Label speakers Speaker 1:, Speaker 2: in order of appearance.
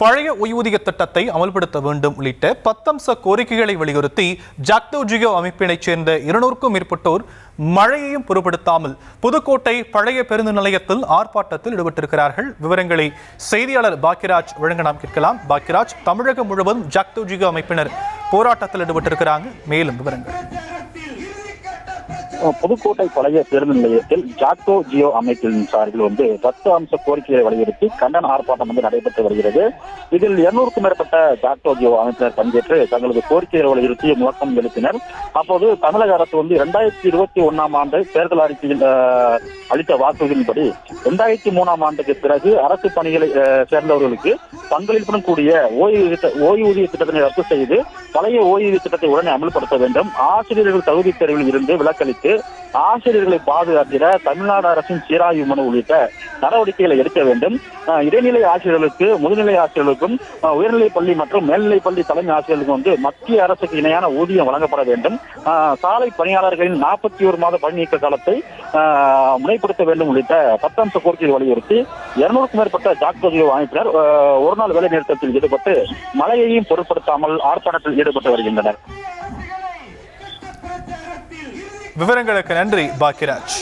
Speaker 1: பழைய ஓய்வூதிய திட்டத்தை அமல்படுத்த வேண்டும் உள்ளிட்ட 10 அம்ச கோரிக்கைகளை வலியுறுத்தி ஜாக்டோ ஜியோ அமைப்பினைச் சேர்ந்த 200க்கும் மேற்பட்டோர் மழையையும் பொருட்படுத்தாமல் புதுக்கோட்டை பழைய பேருந்து நிலையத்தில் ஆர்ப்பாட்டத்தில் ஈடுபட்டிருக்கிறார்கள். விவரங்களை செய்தியாளர் பாக்கியராஜ் வழங்க நாம் கேட்கலாம். பாக்கியராஜ், தமிழகம் முழுவதும் ஜாக்டோ ஜியோ அமைப்பினர் போராட்டத்தில் ஈடுபட்டிருக்கிறாங்க. மேலும் விவரங்கள்.
Speaker 2: புதுக்கோட்டை பழைய பேருந்து நிலையத்தில் ஜாக்டோ ஜியோ அமைப்பின் சார்பில் 10 அம்ச கோரிக்கைகளை வலியுறுத்தி கண்டன ஆர்ப்பாட்டம் நடைபெற்று வருகிறது. இதில் 200க்கும் மேற்பட்ட ஜாக்டோ ஜியோ அமைப்பினர் பங்கேற்று தங்களது கோரிக்கைகளை வலியுறுத்தி முழக்கம் எழுப்பினர். அப்போது தமிழக அரசு 2021ஆம் ஆண்டு தேர்தல் அறிக்கையில் அளித்த வாக்குறுதியின்படி 2003ஆம் ஆண்டுக்கு பிறகு அரசு பணிகளை சேர்ந்தவர்களுக்கு பங்களிப்புடன் கூடிய ஓய்வூதிய திட்டத்தினை ரத்து செய்து பழைய ஓய்வூதிய திட்டத்தை உடனே அமல்படுத்த வேண்டும். ஆசிரியர்கள் தகுதி தேர்வில் இருந்து விலக்களித்து ஆசிரியர்களை பாதுகாத்திட தமிழ்நாடு அரசின் சீராய்வு மனு உள்ளிட்ட நடவடிக்கைகளை எடுக்க வேண்டும். இடைநிலை ஆசிரியர்களுக்கு, முதுநிலை ஆசிரியர்களுக்கும், உயர்நிலைப் பள்ளி மற்றும் மேல்நிலைப் பள்ளி தலைமை ஆசிரியர்களுக்கும் மத்திய அரசுக்கு இணையான ஊதியம் வழங்கப்பட வேண்டும். சாலை பணியாளர்களின் 41 மாத பணி நீக்க காலத்தை முறைப்படுத்த வேண்டும் உள்ளிட்ட 10 அம்ச கோரிக்கையை வலியுறுத்தி 200க்கும் மேற்பட்ட ஜாக்டோ ஜியோ அமைப்பினர் ஒரு நாள் வேலை நிறுத்தத்தில் ஈடுபட்டு மழையையும் பொருட்படுத்தாமல் ஆர்ப்பாட்டத்தில் ஈடுபட்டு வருகின்றனர்.
Speaker 1: விவரங்களுக்கு நன்றி பாக்கியராஜ்.